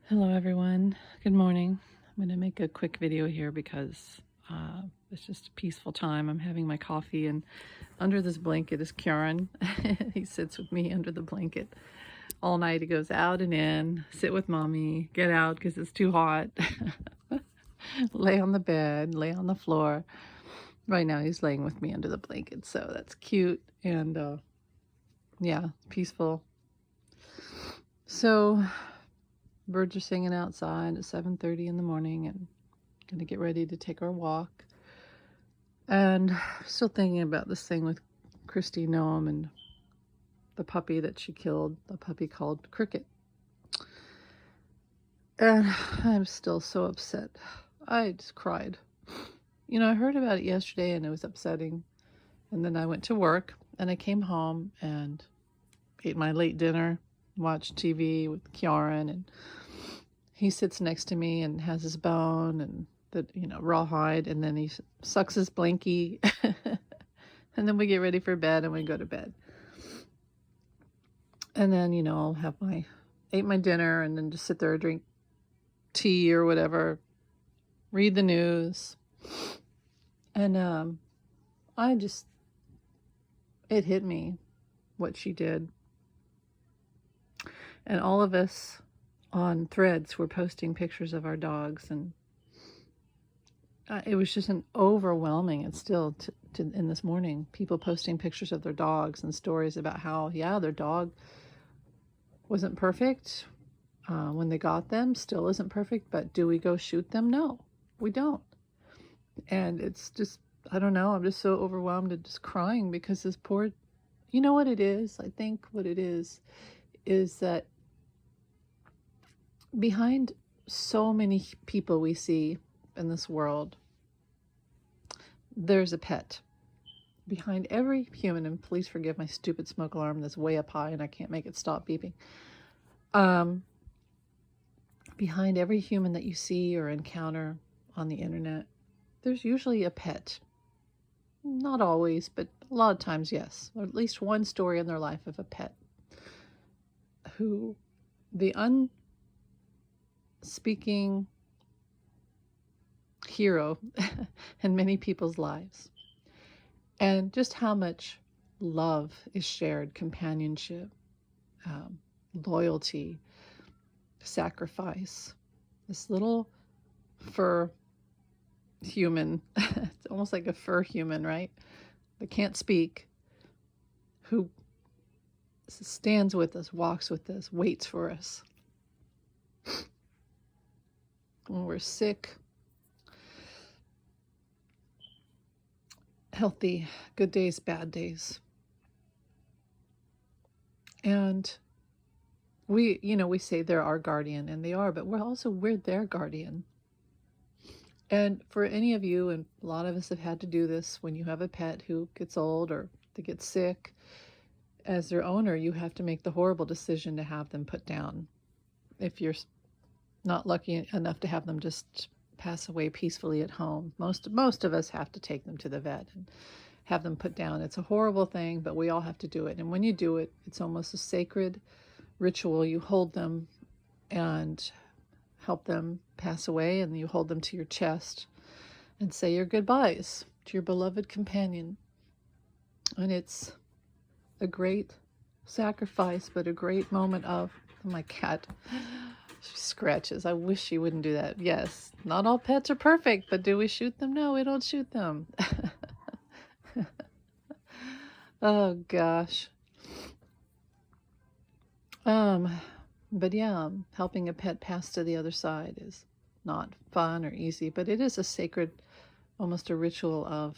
Hello everyone, good morning. I'm going to make a quick video here because it's just a peaceful time. I'm having my coffee and under this blanket is Kieran. He sits with me under the blanket all night. He goes out and in, sit with mommy, get out because it's too hot, lay on the bed, lay on the floor. Right now he's laying with me under the blanket, so that's cute and yeah, peaceful. So birds are singing outside at 7:30 in the morning and gonna get ready to take our walk. And still thinking about this thing with Kristie Noem and the puppy that she killed, the puppy called Cricket. And I'm still so upset. I just cried. You know, I heard about it yesterday and it was upsetting. And then I went to work and I came home and ate my late dinner, watched TV with Kieran, and he sits next to me and has his bone and the, rawhide, and then he sucks his blankie. And then we get ready for bed and we go to bed. And then, I'll have ate my dinner and then just sit there, drink tea or whatever, read the news. And it hit me what she did. And all of us on Threads were posting pictures of our dogs, and it was just an overwhelming, and still in this morning, people posting pictures of their dogs and stories about how, yeah, their dog wasn't perfect when they got them, still isn't perfect, but do we go shoot them? No, we don't. And it's just, I don't know, I'm just so overwhelmed and just crying because this poor, you know what it is? I think what it is that behind so many people we see in this world, there's a pet. Behind every human, and please forgive my stupid smoke alarm that's way up high and I can't make it stop beeping. Behind every human that you see or encounter on the internet, there's usually a pet. Not always, but a lot of times, yes. Or at least one story in their life of a pet who the unspeaking hero in many people's lives. And just how much love is shared, companionship, loyalty, sacrifice. This little fur human, it's almost like a fur human, right? That can't speak, who stands with us, walks with us, waits for us. When we're sick, healthy, good days, bad days. And we say they're our guardian, and they are, but we're their guardian. And for any of you, and a lot of us have had to do this, when you have a pet who gets old or they get sick, as their owner, you have to make the horrible decision to have them put down. If you're not lucky enough to have them just pass away peacefully at home, most of us have to take them to the vet and have them put down. It's a horrible thing, but we all have to do it. And when you do it, it's almost a sacred ritual. You hold them and help them pass away, and you hold them to your chest and say your goodbyes to your beloved companion. And it's a great sacrifice, but a great moment of, my cat, she scratches. I wish she wouldn't do that. Yes, not all pets are perfect, but do we shoot them? No, we don't shoot them. Oh gosh. But yeah, helping a pet pass to the other side is not fun or easy, but it is a sacred, almost a ritual of,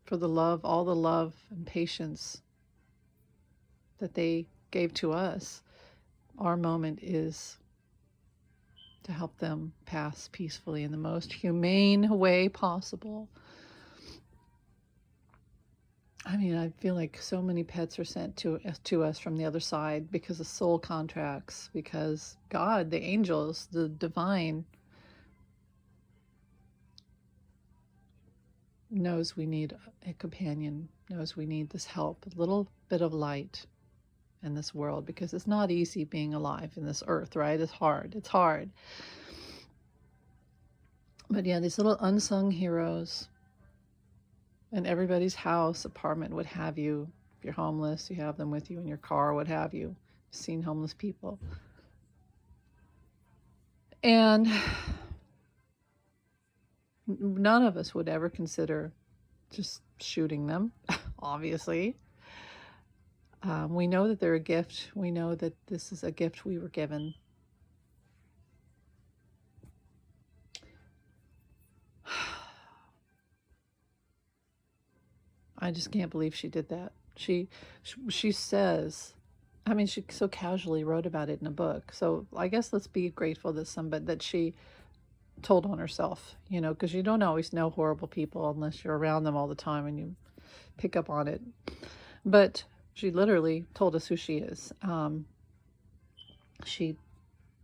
for the love, all the love and patience that they gave to us. Our moment is to help them pass peacefully in the most humane way possible. I mean, I feel like so many pets are sent to us from the other side because of soul contracts, because God, the angels, the divine, knows we need a companion, knows we need this help, a little bit of light in this world, because it's not easy being alive in this earth, right? It's hard. It's hard. But yeah, these little unsung heroes in everybody's house, apartment, what have you. If you're homeless, you have them with you in your car, what have you. You've seen homeless people. And none of us would ever consider just shooting them, obviously. We know that they're a gift. We know that this is a gift we were given. I just can't believe she did that. She says, I mean, she so casually wrote about it in a book. So I guess let's be grateful that she told on herself, you know, because you don't always know horrible people unless you're around them all the time and you pick up on it. But she literally told us who she is. She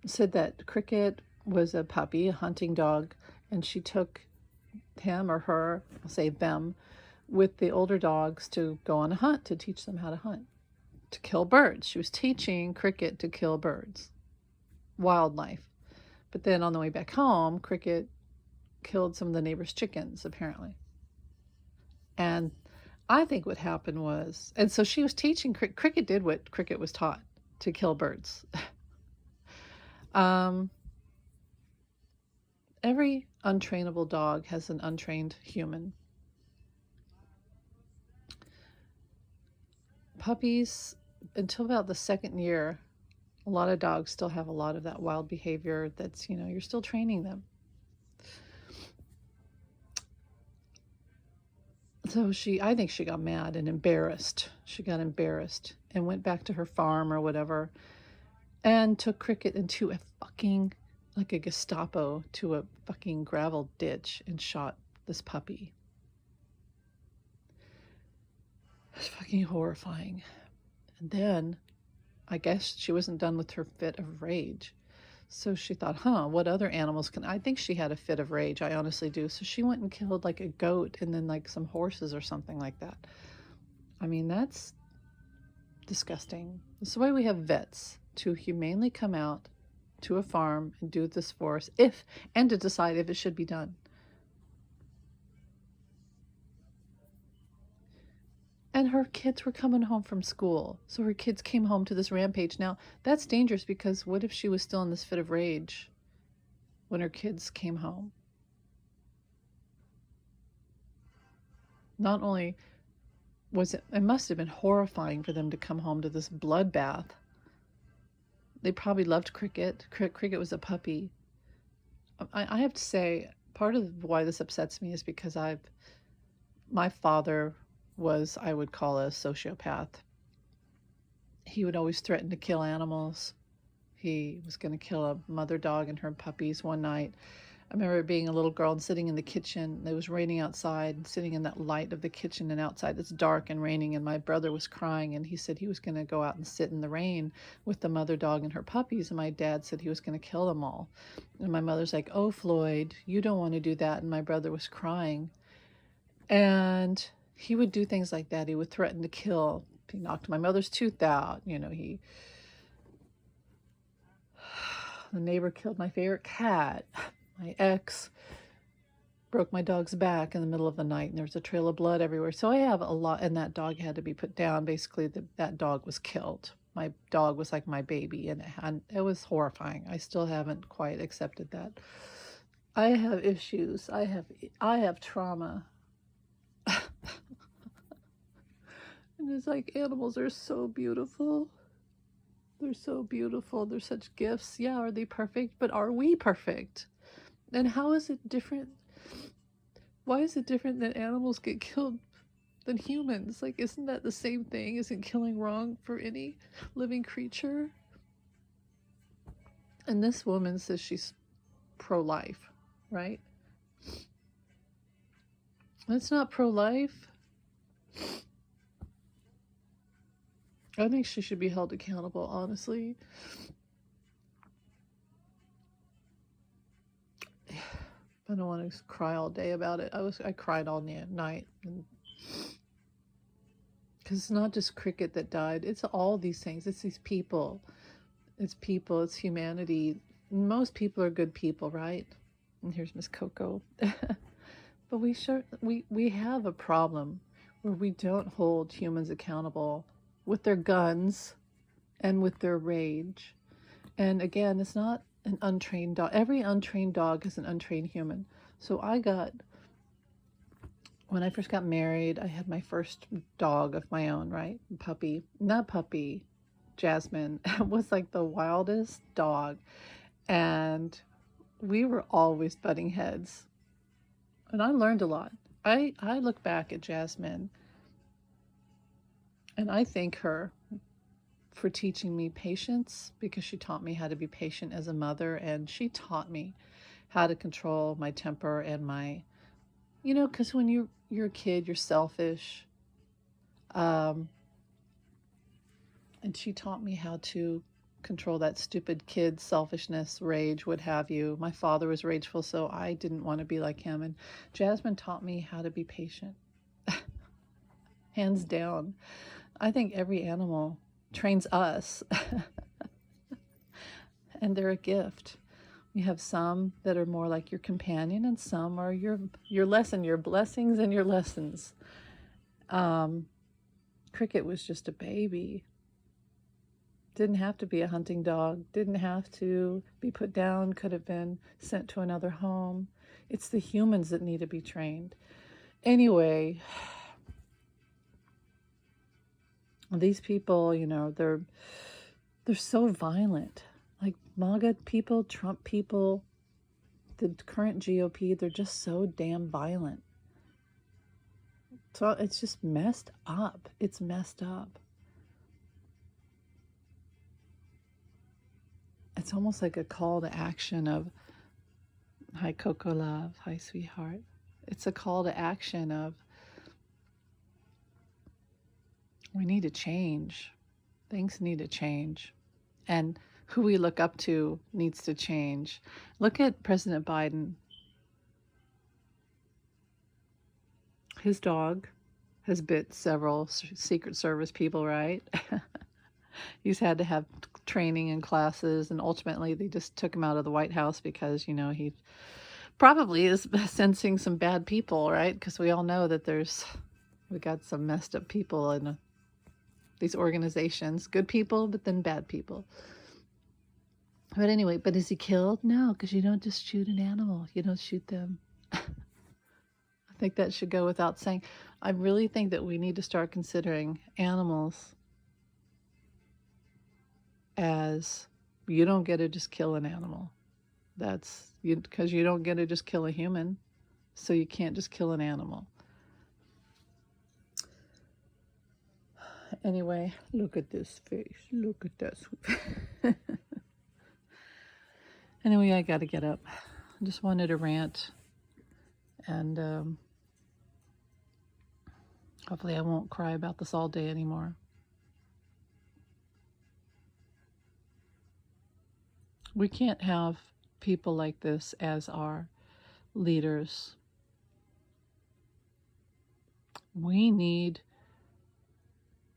said that Cricket was a puppy, a hunting dog, and she took him or her, I'll say them, with the older dogs to go on a hunt, to teach them how to hunt, to kill birds. She was teaching Cricket to kill birds, wildlife. But then on the way back home, Cricket killed some of the neighbors' chickens, apparently. And I think what happened was, and so she was teaching, Cricket did what Cricket was taught, to kill birds. Every untrainable dog has an untrained human. Puppies, until about the second year, a lot of dogs still have a lot of that wild behavior that's, you know, you're still training them. So I think she got mad and embarrassed. She got embarrassed and went back to her farm or whatever and took Cricket into a fucking, like a Gestapo, to a fucking gravel ditch and shot this puppy. It's fucking horrifying. And then I guess she wasn't done with her fit of rage. So she thought, what other animals can... I think she had a fit of rage. I honestly do. So she went and killed like a goat and then like some horses or something like that. I mean, that's disgusting. This is why we have vets, to humanely come out to a farm and do this for us, and to decide if it should be done. And her kids were coming home from school. So her kids came home to this rampage. Now, that's dangerous, because what if she was still in this fit of rage when her kids came home? Not only was it must have been horrifying for them to come home to this bloodbath. They probably loved Cricket. Cricket was a puppy. I have to say, part of why this upsets me is because my father was, I would call, a sociopath. He would always threaten to kill animals. He was going to kill a mother dog and her puppies one night. I remember being a little girl and sitting in the kitchen. It was raining outside, and sitting in that light of the kitchen, and outside it's dark and raining, and my brother was crying, and he said he was going to go out and sit in the rain with the mother dog and her puppies, and my dad said he was going to kill them all. And my mother's like, "Oh, Floyd, you don't want to do that." And my brother was crying. And he would do things like that. He would threaten to kill. He knocked my mother's tooth out. You know, the neighbor killed my favorite cat. My ex broke my dog's back in the middle of the night, and there was a trail of blood everywhere. So I have a lot, and that dog had to be put down. Basically, that dog was killed. My dog was like my baby, and it was horrifying. I still haven't quite accepted that. I have issues. I have trauma. And it's like, animals are so beautiful. They're so beautiful. They're such gifts. Yeah, are they perfect? But are we perfect? And how is it different? Why is it different that animals get killed than humans? Like, isn't that the same thing? Isn't killing wrong for any living creature? And this woman says she's pro-life, right? That's not pro-life. I think she should be held accountable, honestly. I don't want to cry all day about it. I cried all night, Because it's not just Cricket that died. It's all these things. It's these people. It's people. It's humanity. Most people are good people, right? And here's Miss Coco. But we have a problem where we don't hold humans accountable with their guns and with their rage. And again, it's not an untrained dog. Every untrained dog is an untrained human. So when I first got married, I had my first dog of my own, right? Puppy. Not puppy. Jasmine was like the wildest dog. And we were always butting heads. And I learned a lot. I look back at Jasmine and I thank her for teaching me patience, because she taught me how to be patient as a mother, and she taught me how to control my temper and my, because when you're a kid, you're selfish. And she taught me how to control that stupid kid selfishness, rage, what have you. My father was rageful, so I didn't want to be like him. And Jasmine taught me how to be patient. Hands down. I think every animal trains us. And they're a gift. You have some that are more like your companion, and some are your lesson, your blessings and your lessons. Cricket was just a baby. Didn't have to be a hunting dog. Didn't have to be put down. Could have been sent to another home. It's the humans that need to be trained. Anyway, these people, they're so violent. Like MAGA people, Trump people, the current GOP, they're just so damn violent. So it's just messed up. It's messed up. It's almost like a call to action of, hi Coco Love, hi sweetheart. It's a call to action of, we need to change. Things need to change. And who we look up to needs to change. Look at President Biden. His dog has bit several Secret Service people, right? He's had to have training and classes, and ultimately they just took him out of the White House because, he probably is sensing some bad people, right? Because we all know that we got some messed up people in these organizations. Good people, but then bad people. But anyway, but is he killed? No, because you don't just shoot an animal. You don't shoot them. I think that should go without saying. I really think that we need to start considering animals as, you don't get to just kill an animal. That's because you don't get to just kill a human, so you can't just kill an animal. Anyway, look at this face. Look at that. Anyway, I got to get up. I just wanted to rant, and hopefully I won't cry about this all day anymore. We can't have people like this as our leaders. We need,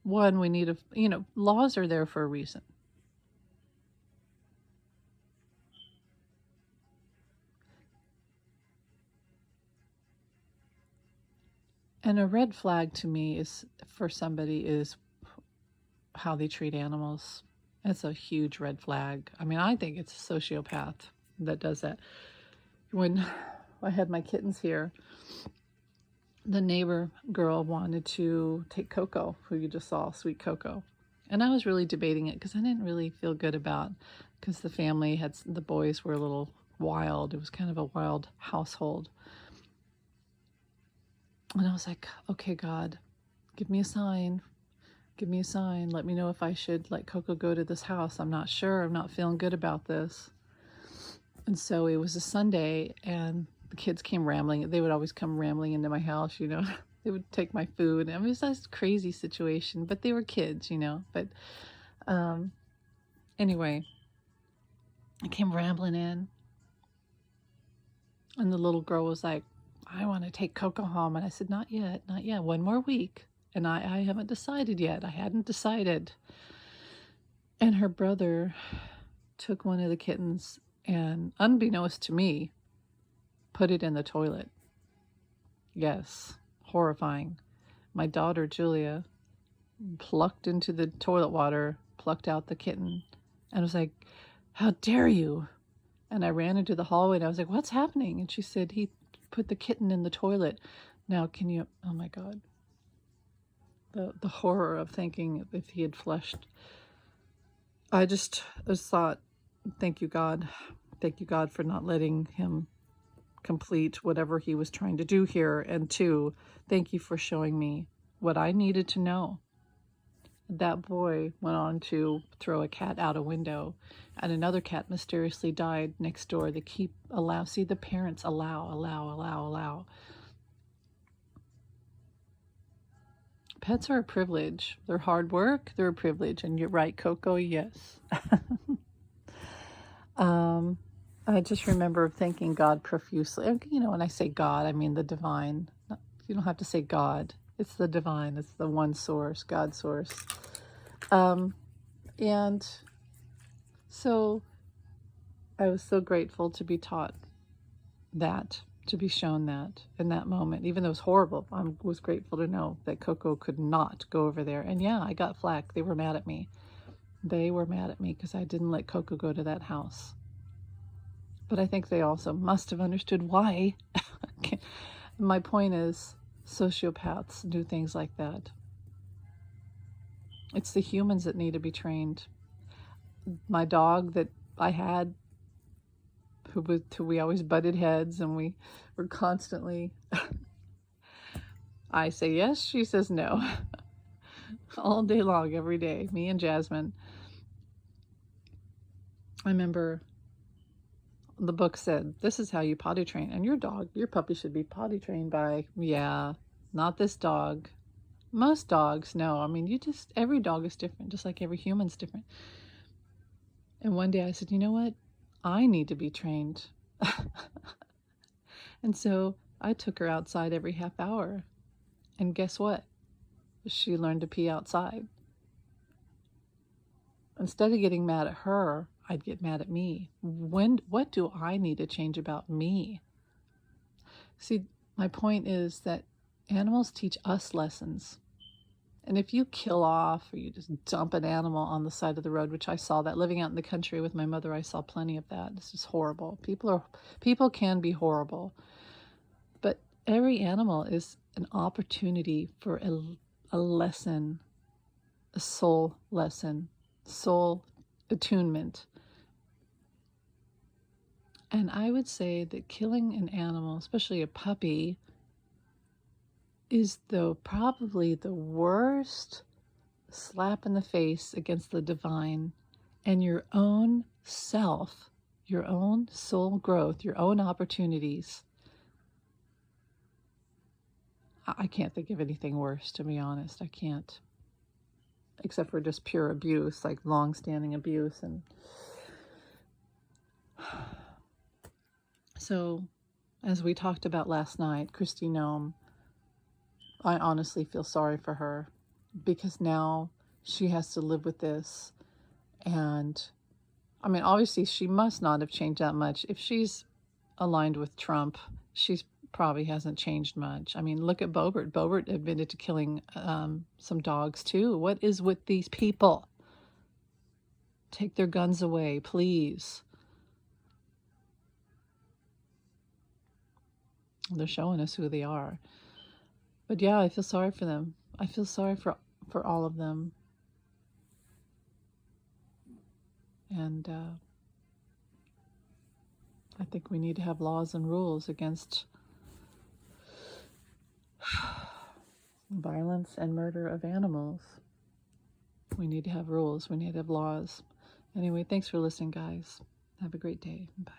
laws are there for a reason. And a red flag to me is how they treat animals. It's a huge red flag. I mean, I think it's a sociopath that does that. When I had my kittens here, the neighbor girl wanted to take Coco, who you just saw, sweet Coco. And I was really debating it because I didn't really feel good because the family the boys were a little wild. It was kind of a wild household. And I was like, okay, God, give me a sign. Give me a sign. Let me know if I should let Coco go to this house. I'm not sure. I'm not feeling good about this. And so it was a Sunday, and the kids came rambling. They would always come rambling into my house, They would take my food. I mean, it was this crazy situation, but they were kids, But anyway, I came rambling in, and the little girl was like, I want to take Coco home. And I said, not yet, not yet. One more week. And I haven't decided yet. I hadn't decided. And her brother took one of the kittens and, unbeknownst to me, put it in the toilet. Yes, horrifying. My daughter, Julia, plucked into the toilet water, plucked out the kitten, and was like, "How dare you?" And I ran into the hallway and I was like, "What's happening?" And she said, "He put the kitten in the toilet." Now, can you, oh my God, the horror of thinking if he had flushed. I just thought, thank you, God. Thank you, God, for not letting him complete whatever he was trying to do here. And two, thank you for showing me what I needed to know. That boy went on to throw a cat out a window, and another cat mysteriously died next door. They see, the parents allow. Pets are a privilege. They're hard work, they're a privilege. And you're right, Coco, yes. I just remember thanking God profusely. You know, when I say God, I mean the divine. You don't have to say God. It's the divine. It's the one source, God source. And so I was so grateful to be taught that, to be shown that in that moment. Even though it was horrible, I was grateful to know that Coco could not go over there. And yeah, I got flack. They were mad at me. They were mad at me because I didn't let Coco go to that house. But I think they also must have understood why. My point is, sociopaths do things like that. It's the humans that need to be trained. My dog that I had, who we always butted heads, and we were constantly, I say yes, she says no. All day long, every day, me and Jasmine. I remember the book said, this is how you potty train. And your puppy should be potty trained by, yeah, not this dog. Most dogs, no. I mean, every dog is different, just like every human's different. And one day I said, you know what? I need to be trained. And so I took her outside every half hour. And guess what? She learned to pee outside. Instead of getting mad at her, I'd get mad at me. What do I need to change about me? See, my point is that animals teach us lessons. And if you kill off or you just dump an animal on the side of the road, which I saw that living out in the country with my mother, I saw plenty of that. This is horrible. People can be horrible. But every animal is an opportunity for a lesson, a soul lesson, soul attunement. And I would say that killing an animal, especially a puppy, is probably the worst slap in the face against the divine and your own self, your own soul growth, your own opportunities. I can't think of anything worse, to be honest. I can't. Except for just pure abuse, like long-standing abuse. And so, as we talked about last night, Kristie Noem, I honestly feel sorry for her, because now she has to live with this. And I mean, obviously she must not have changed that much. If she's aligned with Trump, she's probably hasn't changed much. I mean, look at Boebert. Boebert admitted to killing some dogs too. What is with these people? Take their guns away, please. They're showing us who they are. But yeah, I feel sorry for them. I feel sorry for all of them. And I think we need to have laws and rules against violence and murder of animals. We need to have rules. We need to have laws. Anyway, thanks for listening, guys. Have a great day. Bye.